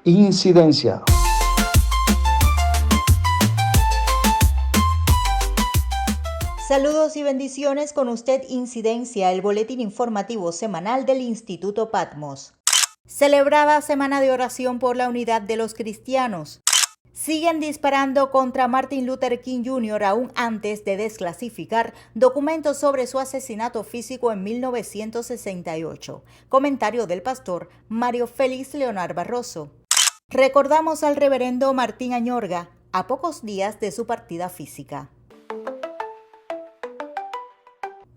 Incidencia. Saludos y bendiciones con usted Incidencia, el boletín informativo semanal del Instituto Patmos. Celebrada Semana de Oración por la Unidad de los Cristianos. Siguen disparando contra Martin Luther King Jr. aún antes de desclasificar documentos sobre su asesinato físico en 1968. Comentario del pastor Mario Félix Leonard Barroso. Recordamos al reverendo Martín Añorga a pocos días de su partida física.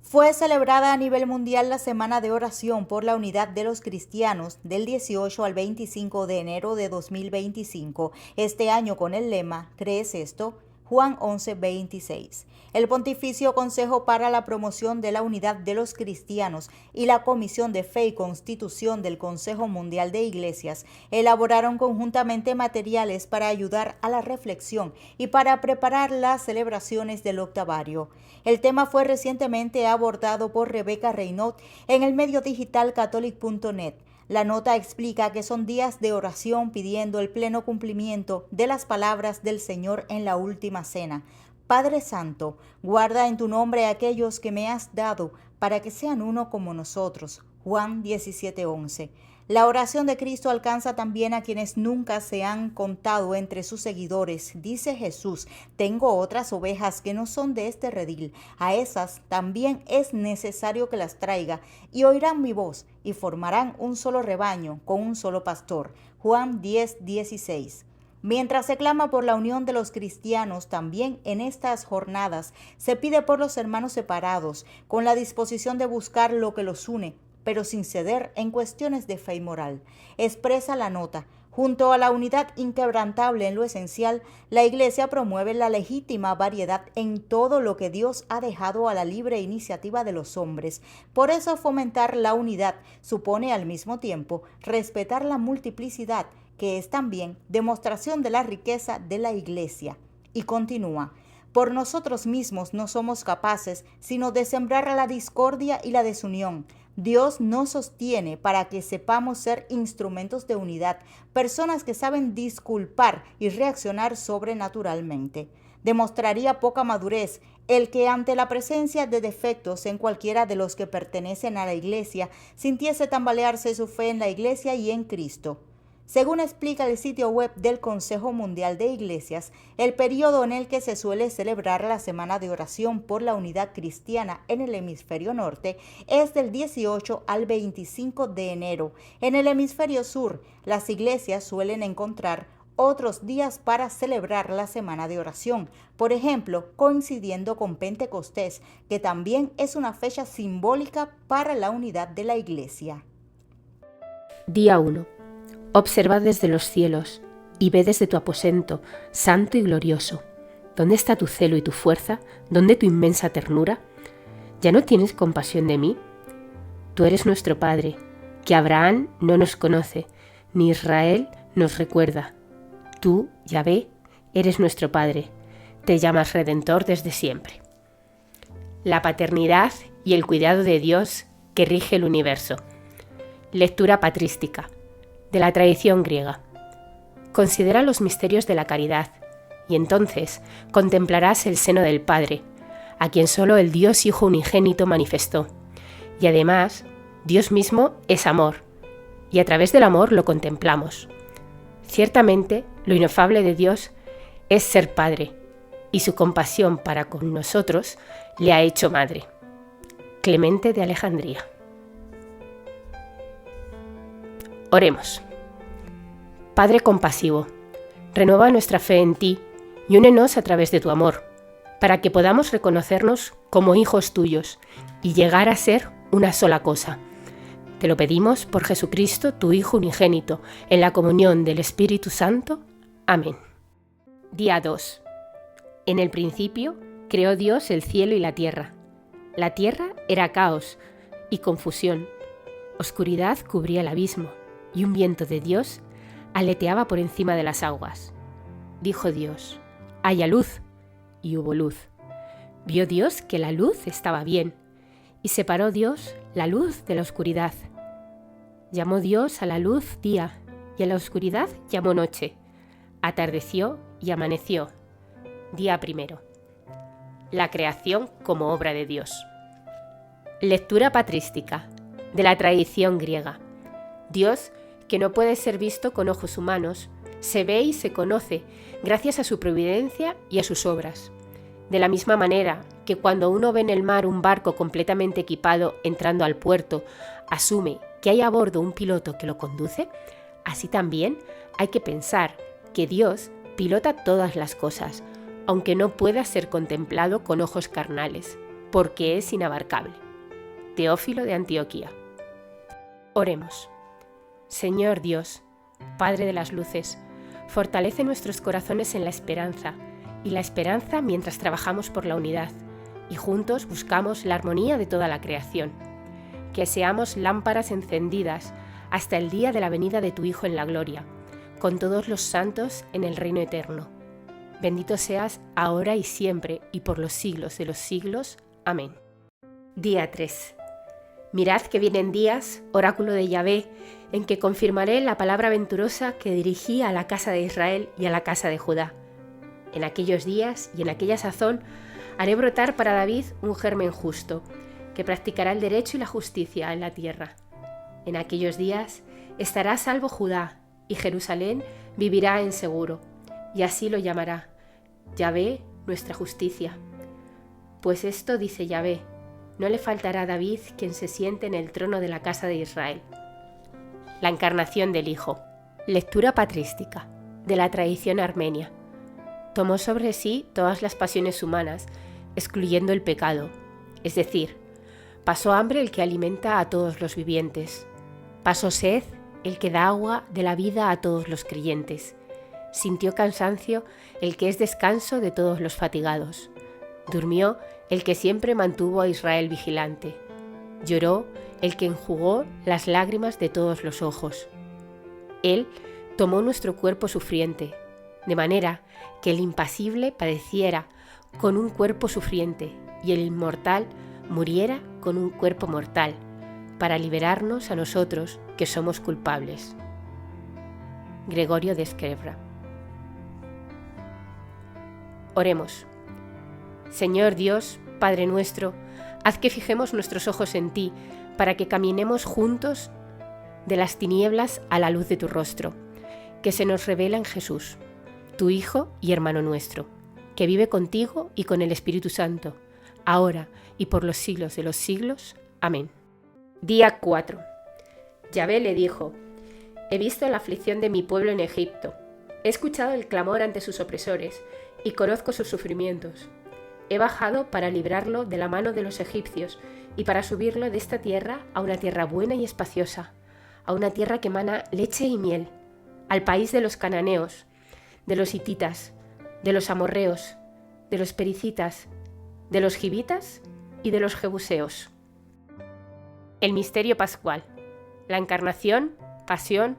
Fue celebrada a nivel mundial la Semana de Oración por la Unidad de los Cristianos del 18 al 25 de enero de 2025, este año con el lema ¿Crees esto? Juan 11:26. El Pontificio Consejo para la Promoción de la Unidad de los Cristianos y la Comisión de Fe y Constitución del Consejo Mundial de Iglesias elaboraron conjuntamente materiales para ayudar a la reflexión y para preparar las celebraciones del octavario. El tema fue recientemente abordado por Rebeca Reynaud en el medio digital catholic.net. La nota explica que son días de oración pidiendo el pleno cumplimiento de las palabras del Señor en la última cena. Padre Santo, guarda en tu nombre a aquellos que me has dado para que sean uno como nosotros. Juan 17:11. La oración de Cristo alcanza también a quienes nunca se han contado entre sus seguidores. Dice Jesús, tengo otras ovejas que no son de este redil. A esas también es necesario que las traiga y oirán mi voz y formarán un solo rebaño con un solo pastor. Juan 10:16. Mientras se clama por la unión de los cristianos, también en estas jornadas se pide por los hermanos separados, con la disposición de buscar lo que los une, pero sin ceder en cuestiones de fe y moral. Expresa la nota. Junto a la unidad inquebrantable en lo esencial, la Iglesia promueve la legítima variedad en todo lo que Dios ha dejado a la libre iniciativa de los hombres. Por eso fomentar la unidad supone al mismo tiempo respetar la multiplicidad, que es también demostración de la riqueza de la Iglesia. Y continúa. Por nosotros mismos no somos capaces sino de sembrar la discordia y la desunión. Dios nos sostiene para que sepamos ser instrumentos de unidad, personas que saben disculpar y reaccionar sobrenaturalmente. Demostraría poca madurez el que ante la presencia de defectos en cualquiera de los que pertenecen a la Iglesia sintiese tambalearse su fe en la Iglesia y en Cristo. Según explica el sitio web del Consejo Mundial de Iglesias, el periodo en el que se suele celebrar la Semana de Oración por la Unidad Cristiana en el hemisferio norte es del 18 al 25 de enero. En el hemisferio sur, las iglesias suelen encontrar otros días para celebrar la Semana de Oración, por ejemplo, coincidiendo con Pentecostés, que también es una fecha simbólica para la unidad de la Iglesia. Día 1. Observa desde los cielos y ve desde tu aposento, santo y glorioso. ¿Dónde está tu celo y tu fuerza? ¿Dónde tu inmensa ternura? ¿Ya no tienes compasión de mí? Tú eres nuestro Padre, que Abraham no nos conoce, ni Israel nos recuerda. Tú, Yahvé, eres nuestro Padre, te llamas Redentor desde siempre. La paternidad y el cuidado de Dios que rige el universo. Lectura patrística. De la tradición griega. Considera los misterios de la caridad, y entonces contemplarás el seno del Padre, a quien solo el Dios Hijo unigénito manifestó. Y además, Dios mismo es amor, y a través del amor lo contemplamos. Ciertamente, lo inefable de Dios es ser Padre, y su compasión para con nosotros le ha hecho Madre. Clemente de Alejandría. Oremos. Padre compasivo, renueva nuestra fe en ti y únenos a través de tu amor, para que podamos reconocernos como hijos tuyos y llegar a ser una sola cosa. Te lo pedimos por Jesucristo, tu Hijo unigénito, en la comunión del Espíritu Santo. Amén. Día 2. En el principio creó Dios el cielo y la tierra. La tierra era caos y confusión. Oscuridad cubría el abismo y un viento de Dios aleteaba por encima de las aguas. Dijo Dios, haya luz, y hubo luz. Vio Dios que la luz estaba bien, y separó Dios la luz de la oscuridad. Llamó Dios a la luz día, y en la oscuridad llamó noche. Atardeció y amaneció. Día primero. La creación como obra de Dios. Lectura patrística de la tradición griega. Dios, que no puede ser visto con ojos humanos, se ve y se conoce gracias a su providencia y a sus obras. De la misma manera que cuando uno ve en el mar un barco completamente equipado entrando al puerto, asume que hay a bordo un piloto que lo conduce, así también hay que pensar que Dios pilota todas las cosas, aunque no pueda ser contemplado con ojos carnales, porque es inabarcable. Teófilo de Antioquía. Oremos. Señor Dios, Padre de las luces, fortalece nuestros corazones en la esperanza, y la esperanza mientras trabajamos por la unidad, y juntos buscamos la armonía de toda la creación. Que seamos lámparas encendidas hasta el día de la venida de tu Hijo en la gloria, con todos los santos en el reino eterno. Bendito seas ahora y siempre, y por los siglos de los siglos. Amén. Día 3. Mirad que vienen días, oráculo de Yahvé, en que confirmaré la palabra venturosa que dirigí a la casa de Israel y a la casa de Judá. En aquellos días y en aquella sazón haré brotar para David un germen justo, que practicará el derecho y la justicia en la tierra. En aquellos días estará a salvo Judá, y Jerusalén vivirá en seguro, y así lo llamará, Yahvé, nuestra justicia. Pues esto dice Yahvé: no le faltará a David quien se siente en el trono de la casa de Israel. La encarnación del Hijo. Lectura patrística de la tradición armenia. Tomó sobre sí todas las pasiones humanas, excluyendo el pecado, es decir, pasó hambre el que alimenta a todos los vivientes, pasó sed el que da agua de la vida a todos los creyentes, sintió cansancio el que es descanso de todos los fatigados, durmió el que siempre mantuvo a Israel vigilante, lloró el que enjugó las lágrimas de todos los ojos. Él tomó nuestro cuerpo sufriente, de manera que el impasible padeciera con un cuerpo sufriente y el inmortal muriera con un cuerpo mortal, para liberarnos a nosotros que somos culpables. Gregorio de Esquerra. Oremos. Señor Dios, Padre nuestro, haz que fijemos nuestros ojos en ti, para que caminemos juntos de las tinieblas a la luz de tu rostro, que se nos revela en Jesús, tu Hijo y hermano nuestro, que vive contigo y con el Espíritu Santo, ahora y por los siglos de los siglos. Amén. Día 4. Yahvé le dijo: he visto la aflicción de mi pueblo en Egipto, he escuchado el clamor ante sus opresores y conozco sus sufrimientos. He bajado para librarlo de la mano de los egipcios y para subirlo de esta tierra a una tierra buena y espaciosa, a una tierra que emana leche y miel, al país de los cananeos, de los hititas, de los amorreos, de los pericitas, de los gibitas y de los jebuseos. El misterio pascual, la encarnación, pasión,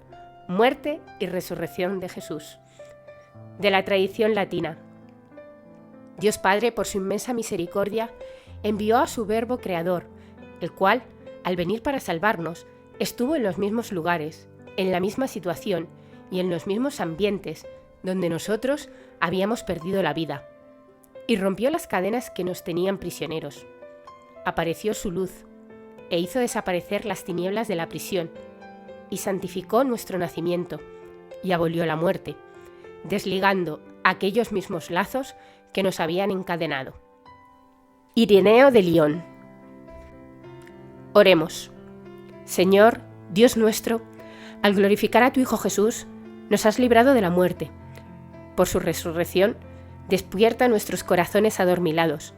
muerte y resurrección de Jesús. De la tradición latina. Dios Padre, por su inmensa misericordia, envió a su Verbo Creador, el cual, al venir para salvarnos, estuvo en los mismos lugares, en la misma situación y en los mismos ambientes donde nosotros habíamos perdido la vida, y rompió las cadenas que nos tenían prisioneros. Apareció su luz, e hizo desaparecer las tinieblas de la prisión, y santificó nuestro nacimiento, y abolió la muerte, desligando aquellos mismos lazos que nos habían encadenado. Ireneo de Lyon. Oremos. Señor, Dios nuestro, al glorificar a tu Hijo Jesús, nos has librado de la muerte. Por su resurrección, despierta nuestros corazones adormilados,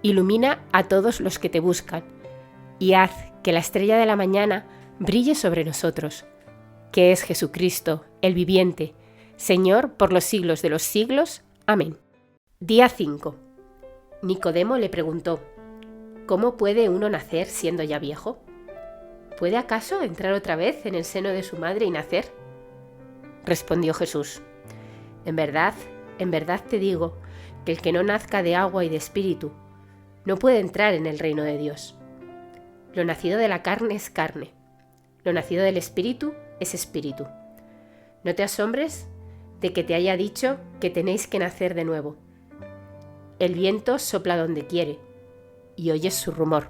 ilumina a todos los que te buscan, y haz que la estrella de la mañana brille sobre nosotros, que es Jesucristo, el viviente, Señor por los siglos de los siglos. Amén. Día 5. Nicodemo le preguntó: ¿cómo puede uno nacer siendo ya viejo? ¿Puede acaso entrar otra vez en el seno de su madre y nacer? Respondió Jesús: en verdad te digo que el que no nazca de agua y de espíritu no puede entrar en el reino de Dios. Lo nacido de la carne es carne, lo nacido del espíritu es espíritu. No te asombres de que te haya dicho que tenéis que nacer de nuevo. El viento sopla donde quiere y oyes su rumor.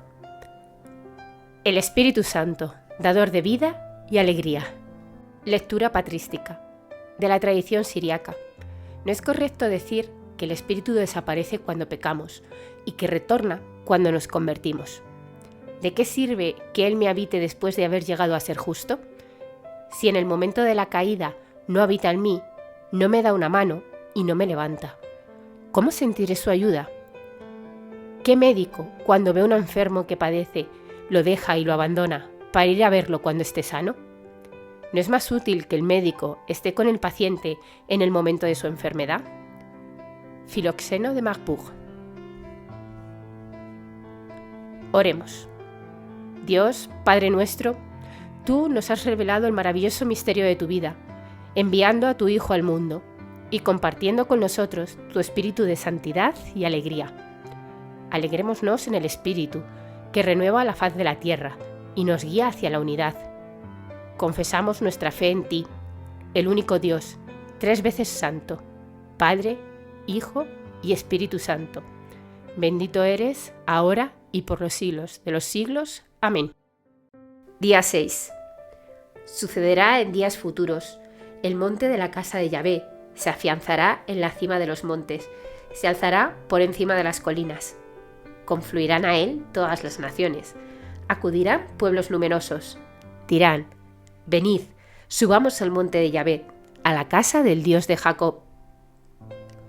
El Espíritu Santo, dador de vida y alegría. Lectura patrística, de la tradición siríaca. No es correcto decir que el Espíritu desaparece cuando pecamos y que retorna cuando nos convertimos. ¿De qué sirve que Él me habite después de haber llegado a ser justo? Si en el momento de la caída no habita en mí, no me da una mano y no me levanta, ¿cómo sentiré su ayuda? ¿Qué médico, cuando ve a un enfermo que padece, lo deja y lo abandona para ir a verlo cuando esté sano? ¿No es más útil que el médico esté con el paciente en el momento de su enfermedad? Filoxeno de Marburg. Oremos. Dios, Padre nuestro, tú nos has revelado el maravilloso misterio de tu vida, enviando a tu Hijo al mundo y compartiendo con nosotros tu espíritu de santidad y alegría. Alegrémonos en el Espíritu, que renueva la faz de la tierra y nos guía hacia la unidad. Confesamos nuestra fe en ti, el único Dios, 3 veces santo, Padre, Hijo y Espíritu Santo. Bendito eres, ahora y por los siglos de los siglos. Amén. Día 6. Sucederá en días futuros. El monte de la casa de Yahvé se afianzará en la cima de los montes, se alzará por encima de las colinas. Confluirán a él todas las naciones. Acudirán pueblos numerosos. Dirán: venid, subamos al monte de Yahvé, a la casa del Dios de Jacob,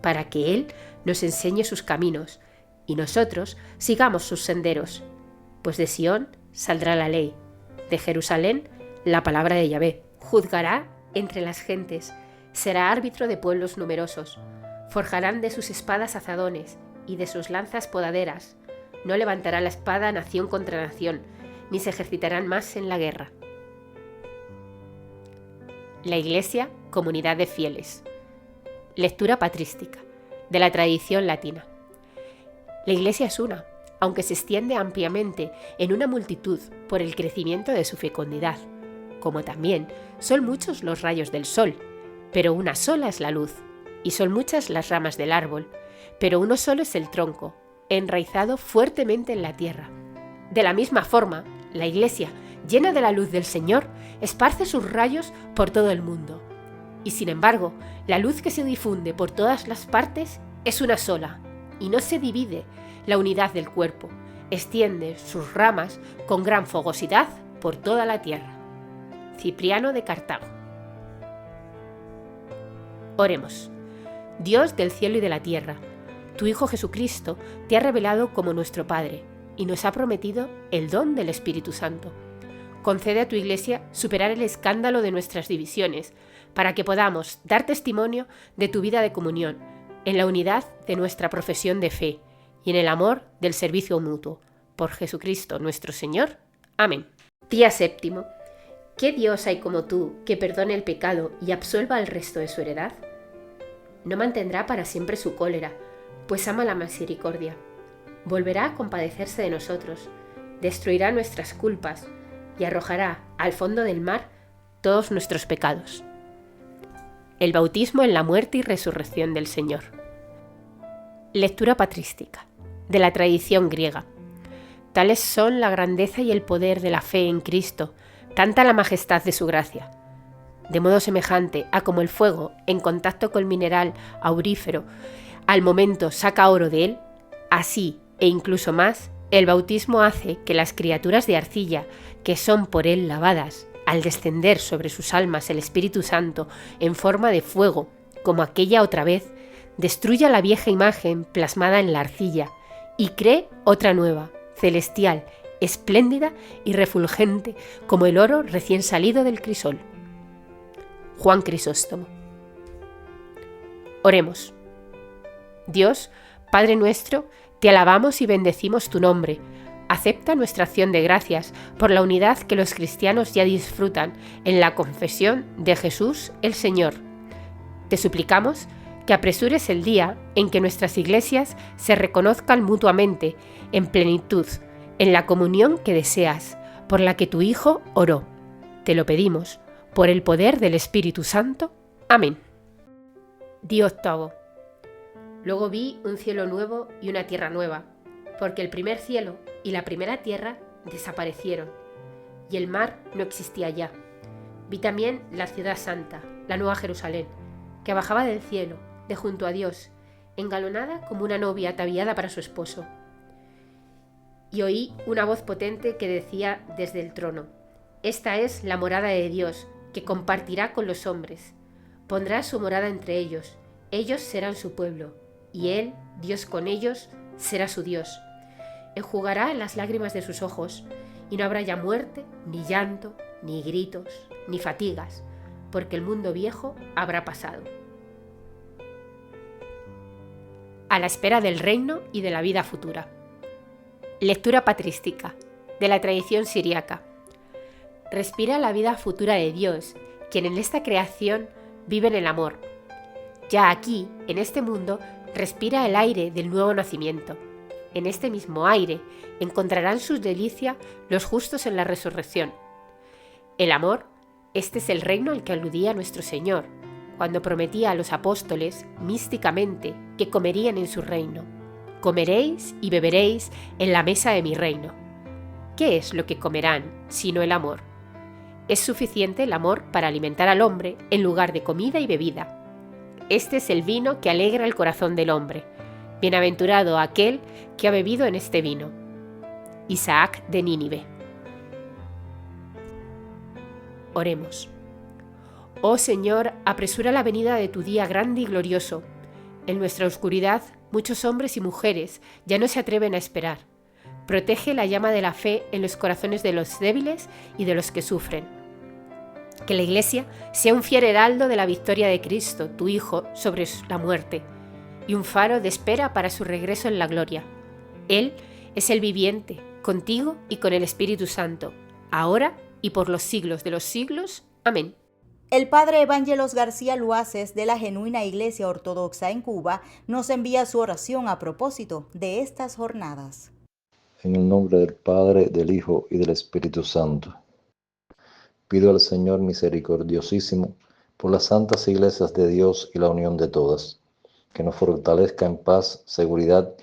para que él nos enseñe sus caminos y nosotros sigamos sus senderos. Pues de Sión saldrá la ley, de Jerusalén la palabra de Yahvé. Juzgará entre las gentes, será árbitro de pueblos numerosos. Forjarán de sus espadas azadones y de sus lanzas podaderas. No levantará la espada nación contra nación, ni se ejercitarán más en la guerra. La Iglesia, comunidad de fieles. Lectura patrística, de la tradición latina. La Iglesia es una, aunque se extiende ampliamente en una multitud por el crecimiento de su fecundidad, como también son muchos los rayos del sol, pero una sola es la luz, y son muchas las ramas del árbol, pero uno solo es el tronco, enraizado fuertemente en la tierra. De la misma forma, la Iglesia, llena de la luz del Señor, esparce sus rayos por todo el mundo. Y sin embargo, la luz que se difunde por todas las partes es una sola, y no se divide la unidad del cuerpo, extiende sus ramas con gran fogosidad por toda la tierra. Cipriano de Cartago. Oremos. Dios del cielo y de la tierra, tu Hijo Jesucristo te ha revelado como nuestro Padre y nos ha prometido el don del Espíritu Santo. Concede a tu Iglesia superar el escándalo de nuestras divisiones, para que podamos dar testimonio de tu vida de comunión, en la unidad de nuestra profesión de fe y en el amor del servicio mutuo. Por Jesucristo nuestro Señor. Amén. Día 7. ¿Qué Dios hay como tú que perdone el pecado y absuelva al resto de su heredad? No mantendrá para siempre su cólera, pues ama la misericordia. Volverá a compadecerse de nosotros, destruirá nuestras culpas y arrojará al fondo del mar todos nuestros pecados. El bautismo en la muerte y resurrección del Señor. Lectura patrística, de la tradición griega. Tales son la grandeza y el poder de la fe en Cristo, tanta la majestad de su gracia. De modo semejante a como el fuego, en contacto con el mineral aurífero, al momento saca oro de él, así e incluso más, el bautismo hace que las criaturas de arcilla, que son por él lavadas, al descender sobre sus almas el Espíritu Santo en forma de fuego, como aquella otra vez, destruya la vieja imagen plasmada en la arcilla y cree otra nueva, celestial, espléndida y refulgente como el oro recién salido del crisol. Juan Crisóstomo. Oremos. Dios, Padre nuestro, te alabamos y bendecimos tu nombre. Acepta nuestra acción de gracias por la unidad que los cristianos ya disfrutan en la confesión de Jesús el Señor. Te suplicamos que apresures el día en que nuestras iglesias se reconozcan mutuamente en plenitud, en la comunión que deseas, por la que tu Hijo oró. Te lo pedimos, por el poder del Espíritu Santo. Amén. Día octavo. Luego vi un cielo nuevo y una tierra nueva, porque el primer cielo y la primera tierra desaparecieron, y el mar no existía ya. Vi también la ciudad santa, la nueva Jerusalén, que bajaba del cielo, de junto a Dios, engalonada como una novia ataviada para su esposo. Y oí una voz potente que decía desde el trono: Esta es la morada de Dios, que compartirá con los hombres. Pondrá su morada entre ellos, ellos serán su pueblo, y Él, Dios con ellos, será su Dios. Enjugará las lágrimas de sus ojos, y no habrá ya muerte, ni llanto, ni gritos, ni fatigas, porque el mundo viejo habrá pasado. A la espera del reino y de la vida futura. Lectura patrística, de la tradición siríaca. Respira la vida futura de Dios, quien en esta creación vive en el amor. Ya aquí, en este mundo, respira el aire del nuevo nacimiento. En este mismo aire encontrarán su delicia los justos en la resurrección. El amor, este es el reino al que aludía nuestro Señor, cuando prometía a los apóstoles místicamente que comerían en su reino. Comeréis y beberéis en la mesa de mi reino. ¿Qué es lo que comerán, sino el amor? Es suficiente el amor para alimentar al hombre en lugar de comida y bebida. Este es el vino que alegra el corazón del hombre. Bienaventurado aquel que ha bebido en este vino. Isaac de Nínive. Oremos. Oh Señor, apresura la venida de tu día grande y glorioso. En nuestra oscuridad, muchos hombres y mujeres ya no se atreven a esperar. Protege la llama de la fe en los corazones de los débiles y de los que sufren. Que la Iglesia sea un fiel heraldo de la victoria de Cristo, tu Hijo, sobre la muerte, y un faro de espera para su regreso en la gloria. Él es el viviente, contigo y con el Espíritu Santo, ahora y por los siglos de los siglos. Amén. El padre Evangelos García Luaces, de la Genuina Iglesia Ortodoxa en Cuba, nos envía su oración a propósito de estas jornadas. En el nombre del Padre, del Hijo y del Espíritu Santo. Pido al Señor misericordiosísimo por las santas iglesias de Dios y la unión de todas, que nos fortalezca en paz, seguridad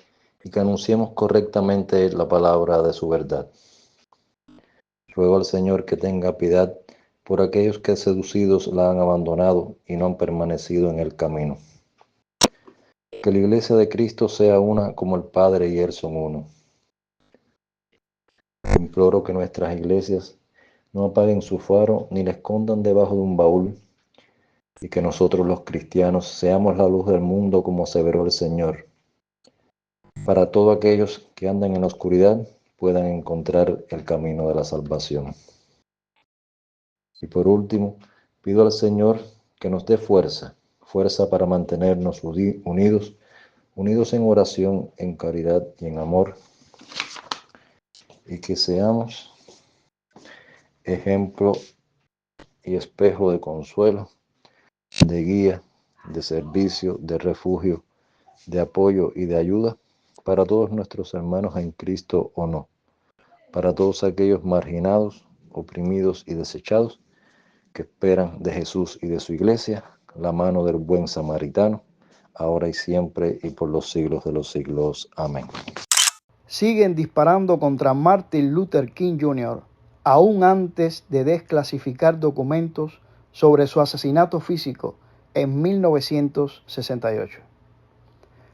y que anunciemos correctamente la palabra de su verdad. Ruego al Señor que tenga piedad por aquellos que seducidos la han abandonado y no han permanecido en el camino. Que la iglesia de Cristo sea una como el Padre y Él son uno. Imploro que nuestras iglesias no apaguen su faro ni la escondan debajo de un baúl, y que nosotros los cristianos seamos la luz del mundo como aseveró el Señor. Para todos aquellos que andan en la oscuridad puedan encontrar el camino de la salvación. Y por último, pido al Señor que nos dé fuerza para mantenernos unidos en oración, en caridad y en amor, y que seamos ejemplo y espejo de consuelo, de guía, de servicio, de refugio, de apoyo y de ayuda para todos nuestros hermanos en Cristo o no, para todos aquellos marginados, oprimidos y desechados que esperan de Jesús y de su iglesia la mano del buen samaritano, ahora y siempre y por los siglos de los siglos. Amén. Siguen disparando contra Martin Luther King Jr., aún antes de desclasificar documentos sobre su asesinato físico en 1968.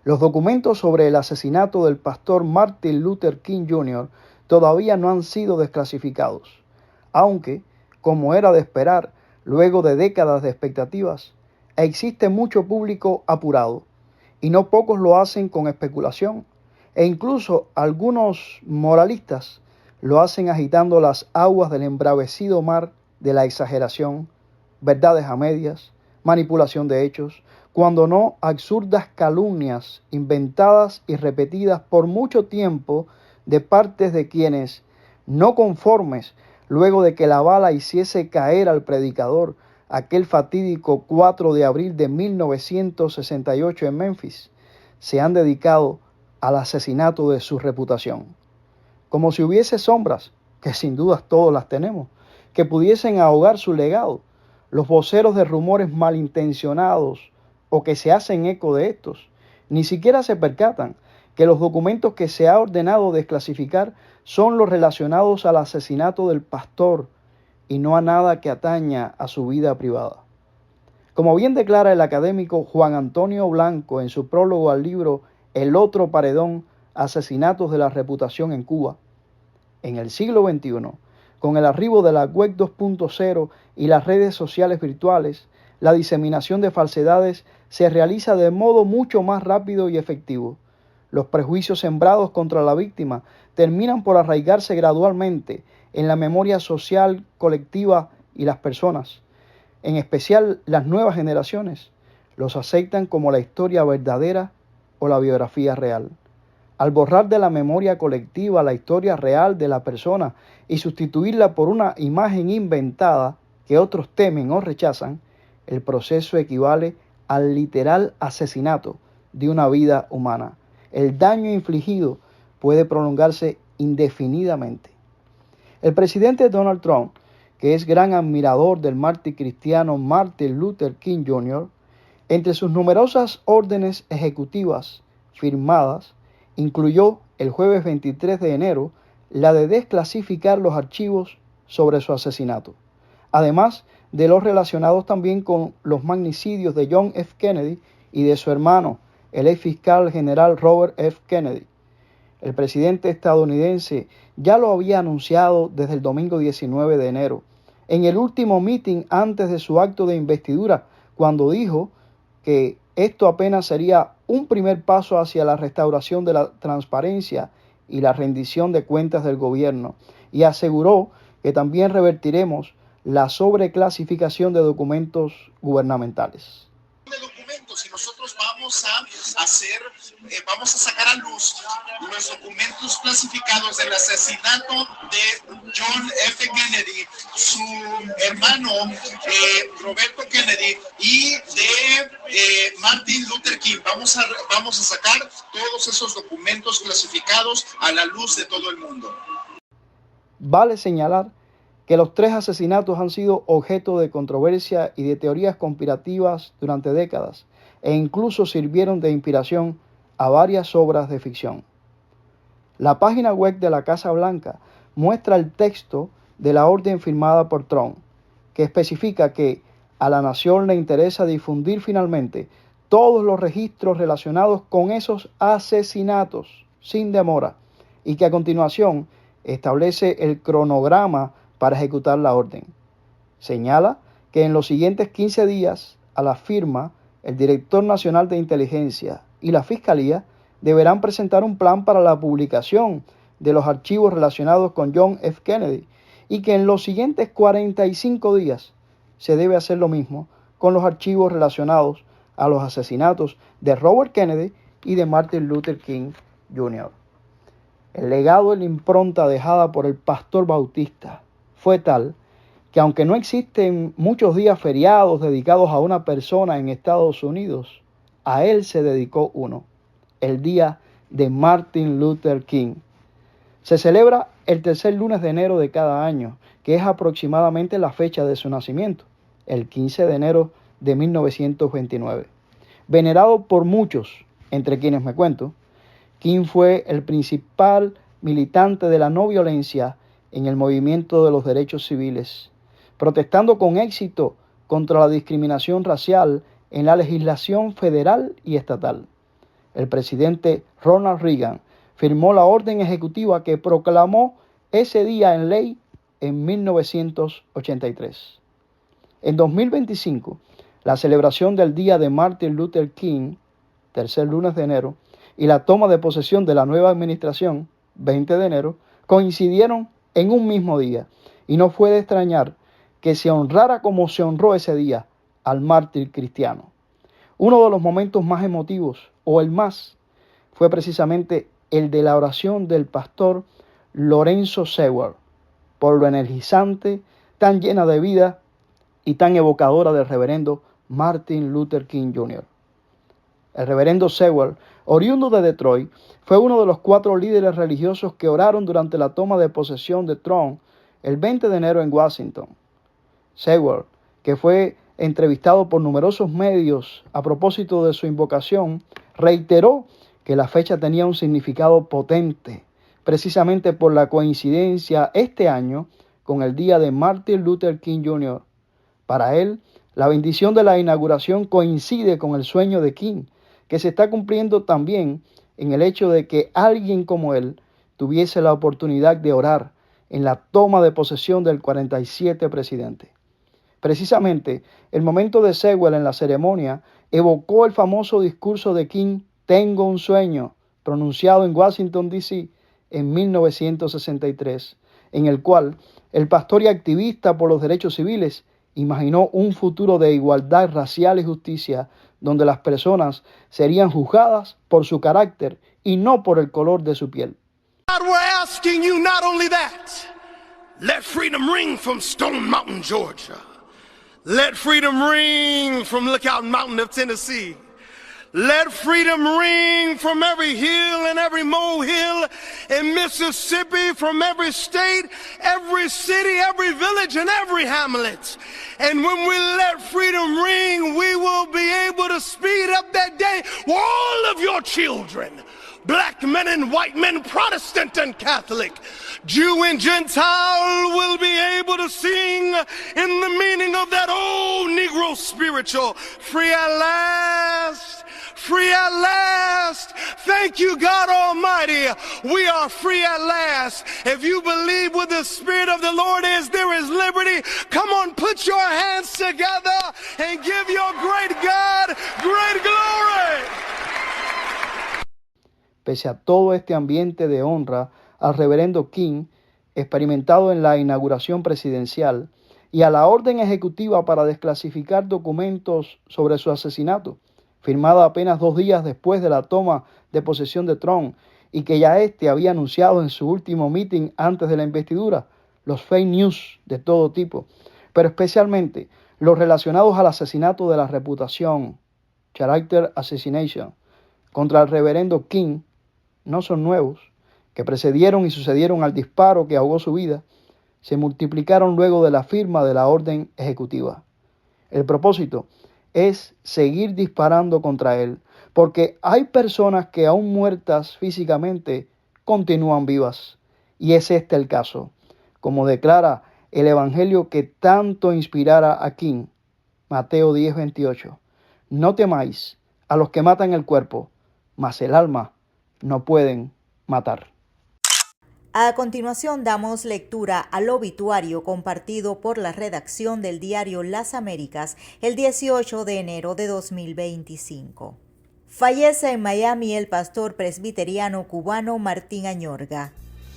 Los documentos sobre el asesinato del pastor Martin Luther King Jr. todavía no han sido desclasificados, aunque, como era de esperar, luego de décadas de expectativas, existe mucho público apurado, y no pocos lo hacen con especulación, e incluso algunos moralistas lo hacen agitando las aguas del embravecido mar de la exageración, verdades a medias, manipulación de hechos, cuando no absurdas calumnias inventadas y repetidas por mucho tiempo de partes de quienes, no conformes, luego de que la bala hiciese caer al predicador aquel fatídico 4 de abril de 1968 en Memphis, se han dedicado al asesinato de su reputación. Como si hubiese sombras, que sin dudas todos las tenemos, que pudiesen ahogar su legado, Los voceros de rumores malintencionados o que se hacen eco de estos ni siquiera se percatan que los documentos que se ha ordenado desclasificar son los relacionados al asesinato del pastor y no a nada que ataña a su vida privada. Como bien declara el académico Juan Antonio Blanco en su prólogo al libro El otro paredón, asesinatos de la reputación en Cuba, en el siglo XXI, con el arribo de la web 2.0 y las redes sociales virtuales, la diseminación de falsedades se realiza de modo mucho más rápido y efectivo. Los prejuicios sembrados contra la víctima terminan por arraigarse gradualmente en la memoria social colectiva y las personas, en especial las nuevas generaciones, los aceptan como la historia verdadera o la biografía real. Al borrar de la memoria colectiva la historia real de la persona y sustituirla por una imagen inventada que otros temen o rechazan, el proceso equivale al literal asesinato de una vida humana. El daño infligido puede prolongarse indefinidamente. El presidente Donald Trump, que es gran admirador del mártir cristiano Martin Luther King Jr., entre sus numerosas órdenes ejecutivas firmadas, incluyó el jueves 23 de enero la de desclasificar los archivos sobre su asesinato, además de los relacionados también con los magnicidios de John F. Kennedy y de su hermano, el ex fiscal general Robert F. Kennedy. El presidente estadounidense ya lo había anunciado desde el domingo 19 de enero, en el último meeting antes de su acto de investidura, cuando dijo que esto apenas sería un primer paso hacia la restauración de la transparencia y la rendición de cuentas del gobierno, y aseguró que también revertiremos la sobreclasificación de documentos gubernamentales. Y nosotros vamos a sacar a luz los documentos clasificados del asesinato de John F. Kennedy, su hermano Roberto Kennedy y de Martin Luther King. Vamos a sacar todos esos documentos clasificados a la luz de todo el mundo. Vale señalar que los 3 asesinatos han sido objeto de controversia y de teorías conspirativas durante décadas, e incluso sirvieron de inspiración a varias obras de ficción. La página web de la Casa Blanca muestra el texto de la orden firmada por Trump, que especifica que a la nación le interesa difundir finalmente todos los registros relacionados con esos asesinatos sin demora, y que a continuación establece el cronograma para ejecutar la orden. Señala que en los siguientes 15 días a la firma, el Director Nacional de Inteligencia y la Fiscalía deberán presentar un plan para la publicación de los archivos relacionados con John F. Kennedy, y que en los siguientes 45 días se debe hacer lo mismo con los archivos relacionados a los asesinatos de Robert Kennedy y de Martin Luther King Jr. El legado y la impronta dejada por el pastor bautista fue tal que aunque no existen muchos días feriados dedicados a una persona en Estados Unidos, a él se dedicó uno, el día de Martin Luther King. Se celebra el tercer lunes de enero de cada año, que es aproximadamente la fecha de su nacimiento, el 15 de enero de 1929. Venerado por muchos, entre quienes me cuento, King fue el principal militante de la no violencia en el movimiento de los derechos civiles, protestando con éxito contra la discriminación racial en la legislación federal y estatal. El presidente Ronald Reagan firmó la orden ejecutiva que proclamó ese día en ley en 1983. En 2025, la celebración del Día de Martin Luther King, tercer lunes de enero, y la toma de posesión de la nueva administración, 20 de enero, coincidieron en un mismo día, y no fue de extrañar que se honrara como se honró ese día al mártir cristiano. Uno de los momentos más emotivos, o el más, fue precisamente el de la oración del pastor Lorenzo Seward, por lo energizante, tan llena de vida y tan evocadora del reverendo Martin Luther King Jr. El reverendo Seward, oriundo de Detroit, fue uno de los 4 líderes religiosos que oraron durante la toma de posesión de Trump el 20 de enero en Washington. Seward, que fue entrevistado por numerosos medios a propósito de su invocación, reiteró que la fecha tenía un significado potente, precisamente por la coincidencia este año con el día de Martin Luther King Jr. Para él, la bendición de la inauguración coincide con el sueño de King, que se está cumpliendo también en el hecho de que alguien como él tuviese la oportunidad de orar en la toma de posesión del 47 presidente. Precisamente, el momento de Sewell en la ceremonia evocó el famoso discurso de King, "Tengo un sueño", pronunciado en Washington, D.C. en 1963, en el cual el pastor y activista por los derechos civiles imaginó un futuro de igualdad racial y justicia, donde las personas serían juzgadas por su carácter y no por el color de su piel. God, we're asking you not only that, let freedom ring from Stone Mountain, Georgia. Let freedom ring from Lookout Mountain of Tennessee. Let freedom ring from every hill and every molehill in Mississippi, from every state, every city, every village, and every hamlet. And when we let freedom ring, we will be able to speed up that day where all of your children, black men and white men, Protestant and Catholic, Jew and Gentile, will be able to sing in the meaning of that old Negro spiritual, free at last, free at last. Thank you, God Almighty. We are free at last. If you believe where the Spirit of the Lord is, there is liberty. Come on, put your hands together and give your great God great glory. Pese a todo este ambiente de honra al reverendo King, experimentado en la inauguración presidencial, y a la orden ejecutiva para desclasificar documentos sobre su asesinato, firmada apenas 2 días después de la toma de posesión de Trump, y que ya había anunciado en su último meeting antes de la investidura, los fake news de todo tipo, pero especialmente los relacionados al asesinato de la reputación, character assassination, contra el reverendo King, no son nuevos, que precedieron y sucedieron al disparo que ahogó su vida, se multiplicaron luego de la firma de la orden ejecutiva. El propósito es seguir disparando contra él, porque hay personas que aún muertas físicamente continúan vivas, y es este el caso, como declara el evangelio que tanto inspirara a King, Mateo 10:28. No temáis a los que matan el cuerpo, mas el alma no pueden matar. A continuación damos lectura al obituario compartido por la redacción del diario Las Américas el 18 de enero de 2025. Fallece en Miami el pastor presbiteriano cubano Martín Añorga.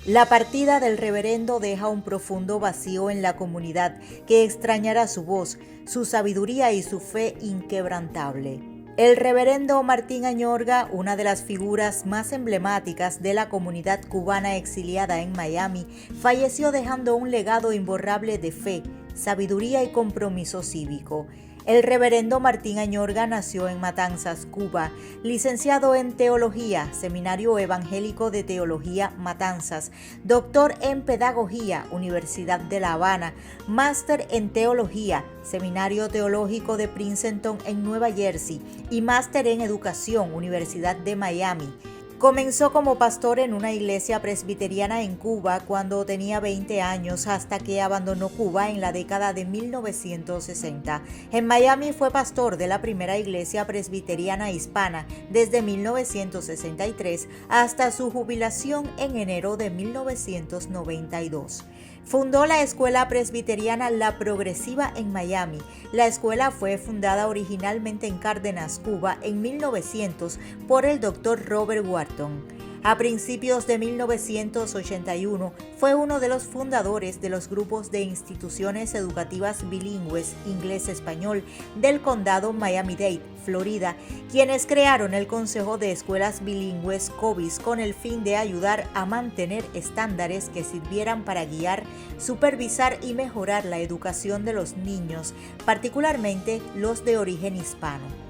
La partida del reverendo deja un profundo vacío en la comunidad que extrañará su voz, su sabiduría y su fe inquebrantable. El reverendo Martín Añorga, una de las figuras más emblemáticas de la comunidad cubana exiliada en Miami, falleció dejando un legado imborrable de fe, sabiduría y compromiso cívico. El reverendo Martín Añorga nació en Matanzas, Cuba, licenciado en Teología, Seminario Evangélico de Teología Matanzas, doctor en Pedagogía, Universidad de La Habana, máster en Teología, Seminario Teológico de Princeton en Nueva Jersey y máster en Educación, Universidad de Miami. Comenzó como pastor en una iglesia presbiteriana en Cuba cuando tenía 20 años hasta que abandonó Cuba en la década de 1960. En Miami fue pastor de la primera iglesia presbiteriana hispana desde 1963 hasta su jubilación en enero de 1992. Fundó la escuela presbiteriana La Progresiva en Miami. La escuela fue fundada originalmente en Cárdenas, Cuba, en 1900 por el Dr. Robert Wharton. A principios de 1981 fue uno de los fundadores de los grupos de instituciones educativas bilingües inglés-español del condado Miami-Dade, Florida, quienes crearon el Consejo de Escuelas Bilingües COBIS con el fin de ayudar a mantener estándares que sirvieran para guiar, supervisar y mejorar la educación de los niños, particularmente los de origen hispano.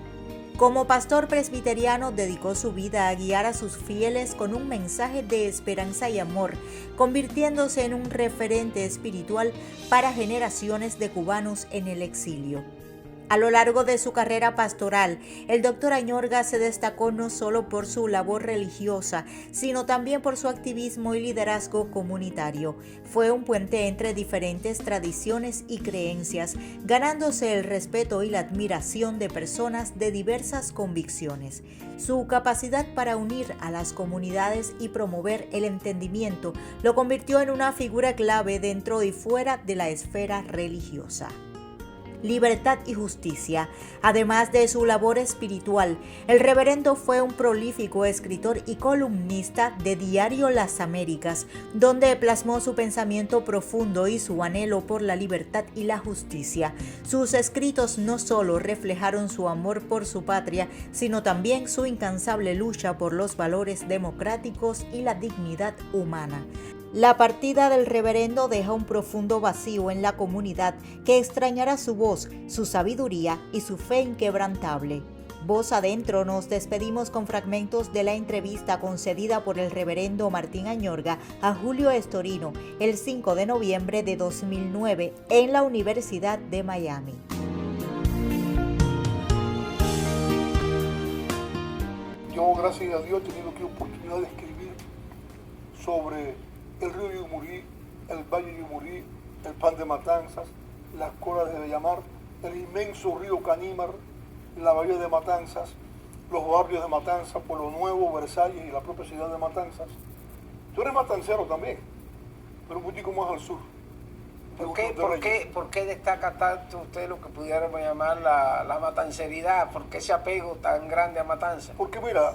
Como pastor presbiteriano dedicó su vida a guiar a sus fieles con un mensaje de esperanza y amor, convirtiéndose en un referente espiritual para generaciones de cubanos en el exilio. A lo largo de su carrera pastoral, el Dr. Añorga se destacó no solo por su labor religiosa, sino también por su activismo y liderazgo comunitario. Fue un puente entre diferentes tradiciones y creencias, ganándose el respeto y la admiración de personas de diversas convicciones. Su capacidad para unir a las comunidades y promover el entendimiento lo convirtió en una figura clave dentro y fuera de la esfera religiosa. Libertad y justicia. Además de su labor espiritual, el reverendo fue un prolífico escritor y columnista de Diario Las Américas, donde plasmó su pensamiento profundo y su anhelo por la libertad y la justicia. Sus escritos no solo reflejaron su amor por su patria, sino también su incansable lucha por los valores democráticos y la dignidad humana. La partida del reverendo deja un profundo vacío en la comunidad que extrañará su voz, su sabiduría y su fe inquebrantable. Voz Adentro nos despedimos con fragmentos de la entrevista concedida por el reverendo Martín Añorga a Julio Estorino el 5 de noviembre de 2009 en la Universidad de Miami. Yo, gracias a Dios, he tenido aquí oportunidad de escribir sobre el río Yumurí, el valle Yumurí, el Pan de Matanzas, las colas de Bellamar, el inmenso río Canímar, la bahía de Matanzas, los barrios de Matanzas, Pueblo Nuevo, Versalles y la propia ciudad de Matanzas. Tú eres matancero también, pero un poquito más al sur. ¿Por qué destaca tanto usted lo que pudiéramos llamar la matanceridad? ¿Por qué ese apego tan grande a Matanzas? Porque mira,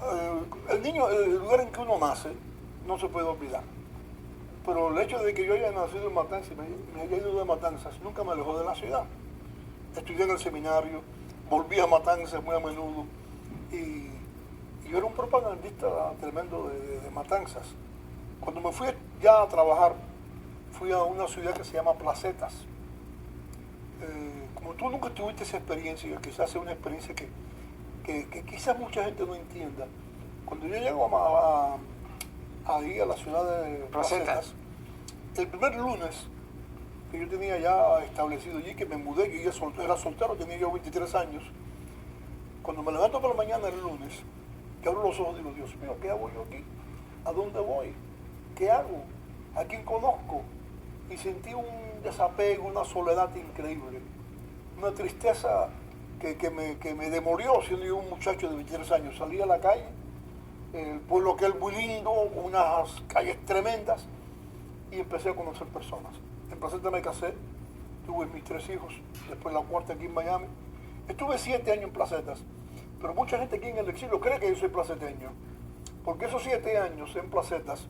el lugar en que uno nace no se puede olvidar. Pero el hecho de que yo haya nacido en Matanzas y me haya ido de Matanzas nunca me alejó de la ciudad. Estudié en el seminario, volví a Matanzas muy a menudo y yo era un propagandista tremendo de Matanzas. Cuando me fui ya a trabajar, fui a una ciudad que se llama Placetas. Como tú nunca tuviste esa experiencia, quizás sea una experiencia que quizás mucha gente no entienda. Cuando yo llego ahí a la ciudad de Placetas, el primer lunes que yo tenía ya establecido allí, que me mudé, que yo era soltero, tenía yo 23 años, cuando me levanto por la mañana el lunes, que abro los ojos y digo, Dios mío, ¿qué hago yo aquí? ¿A dónde voy? ¿Qué hago? ¿A quién conozco? Y sentí un desapego, una soledad increíble, una tristeza que me demolió siendo yo un muchacho de 23 años. Salí a la calle, el pueblo aquel muy lindo, con unas calles tremendas, y empecé a conocer personas. En Placetas me casé, tuve mis 3 hijos, después la cuarta aquí en Miami. Estuve 7 años en Placetas, pero mucha gente aquí en el exilio cree que yo soy placeteño, porque esos 7 años en Placetas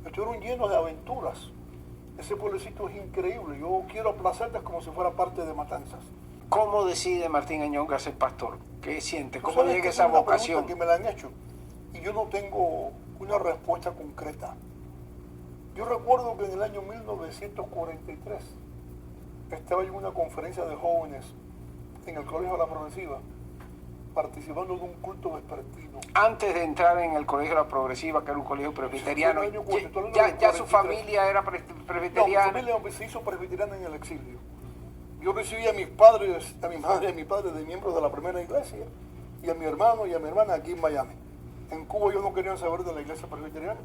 estuvieron llenos de aventuras. Ese pueblecito es increíble, yo quiero Placetas como si fuera parte de Matanzas. ¿Cómo decide Martín Añorga ser pastor? ¿Qué siente? ¿Cómo llega esa vocación? Que me la han hecho y yo no tengo una respuesta concreta. Yo recuerdo que en el año 1943 estaba yo en una conferencia de jóvenes en el Colegio de la Progresiva, participando de un culto vespertino. Antes de entrar en el Colegio de la Progresiva, que era un colegio presbiteriano, ya su familia era presbiteriana. No, mi familia se hizo presbiteriana en el exilio. Yo recibí a mis padres, a mi madre y a mi padre de miembros de la primera iglesia, y a mi hermano y a mi hermana aquí en Miami. En Cuba yo no quería saber de la iglesia presbiteriana.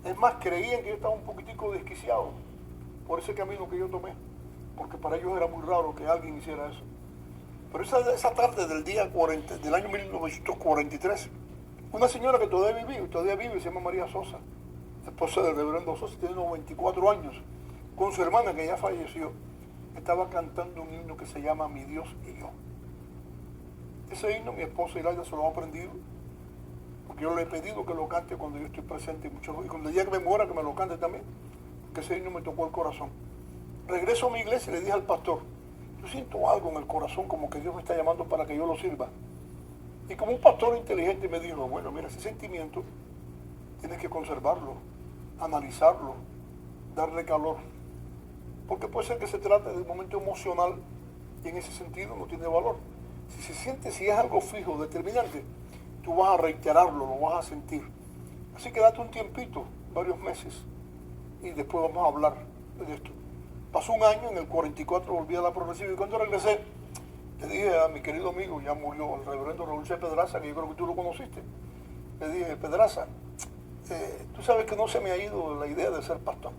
Es más, creían que yo estaba un poquitico desquiciado por ese camino que yo tomé, porque para ellos era muy raro que alguien hiciera eso. Pero esa tarde del del año 1943, una señora que todavía vive, se llama María Sosa, esposa del reverendo Sosa, tiene 94 años, con su hermana que ya falleció, estaba cantando un himno que se llama Mi Dios y yo. Ese himno mi esposa Hilaria se lo ha aprendido, porque yo le he pedido que lo cante cuando yo estoy presente, y cuando el día que me muera que me lo cante también, porque ese himno me tocó el corazón. Regreso a mi iglesia y le dije al pastor, yo siento algo en el corazón como que Dios me está llamando para que yo lo sirva. Y como un pastor inteligente me dijo, bueno, mira, ese sentimiento tienes que conservarlo, analizarlo, darle calor. Porque puede ser que se trate de un momento emocional y en ese sentido no tiene valor. Si se siente, si es algo fijo, determinante, tú vas a reiterarlo, lo vas a sentir. Así que date un tiempito, varios meses, y después vamos a hablar de esto. Pasó un año, en el 44 volví a la progresiva, y cuando regresé, le dije a mi querido amigo, ya murió, el reverendo Raúl C. Pedraza, que yo creo que tú lo conociste. Le dije, Pedraza, tú sabes que no se me ha ido la idea de ser pastor.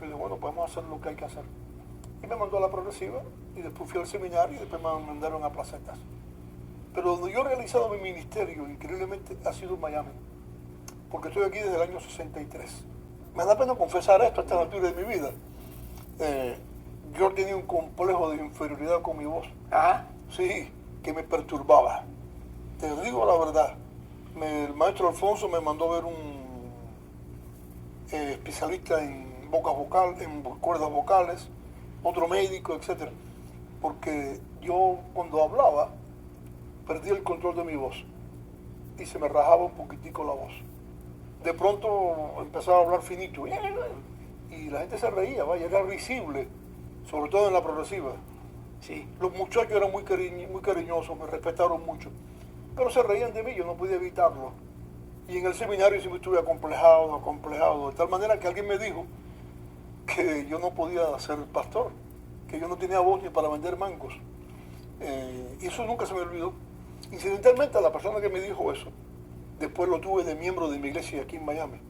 Le dije, bueno, podemos hacer lo que hay que hacer. Y me mandó a la progresiva, y después fui al seminario, y después me mandaron a Placetas. Pero donde yo he realizado mi ministerio, increíblemente, ha sido en Miami. Porque estoy aquí desde el año 63. Me da pena confesar esto a esta altura de mi vida. Yo tenía un complejo de inferioridad con mi voz. Ajá. Sí, que me perturbaba. Te digo la verdad. El maestro Alfonso me mandó a ver un especialista en cuerdas vocales, otro médico, etc. Porque yo cuando hablaba perdí el control de mi voz y se me rajaba un poquitico la voz. De pronto empezaba a hablar finito y la gente se reía, vaya, era risible, sobre todo en la progresiva. Sí. Los muchachos eran muy cariñosos, me respetaron mucho, pero se reían de mí, yo no podía evitarlo. Y en el seminario siempre estuve acomplejado, de tal manera que alguien me dijo que yo no podía ser pastor, que yo no tenía voz ni para vender mangos. Y eso nunca se me olvidó. Incidentalmente, a la persona que me dijo eso, después lo tuve de miembro de mi iglesia aquí en Miami.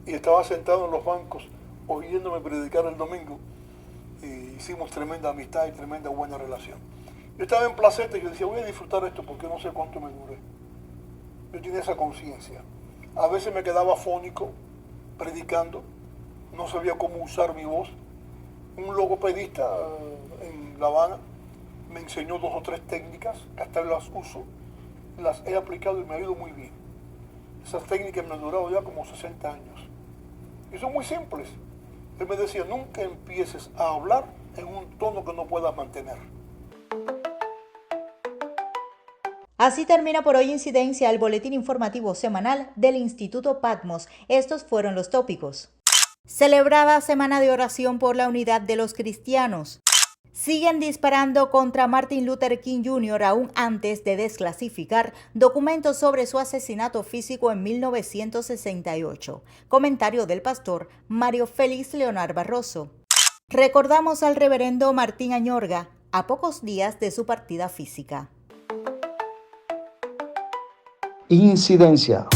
Y estaba sentado en los bancos, oyéndome predicar el domingo. Y hicimos tremenda amistad y tremenda buena relación. Yo estaba en Placeta y yo decía, voy a disfrutar esto porque no sé cuánto me dure. Yo tenía esa conciencia. A veces me quedaba afónico, predicando. No sabía cómo usar mi voz. Un logopedista en La Habana me enseñó 2 o 3 técnicas, que hasta las uso, las he aplicado y me ha ido muy bien. Esas técnicas me han durado ya como 60 años. Y son muy simples. Él me decía, nunca empieces a hablar en un tono que no puedas mantener. Así termina por hoy Incidencia, el boletín informativo semanal del Instituto Patmos. Estos fueron los tópicos. Celebrada Semana de Oración por la Unidad de los Cristianos. Siguen disparando contra Martin Luther King Jr. aún antes de desclasificar documentos sobre su asesinato físico en 1968. Comentario del pastor Mario Félix Leonard Barroso. Recordamos al reverendo Martín Añorga a pocos días de su partida física. Incidencia.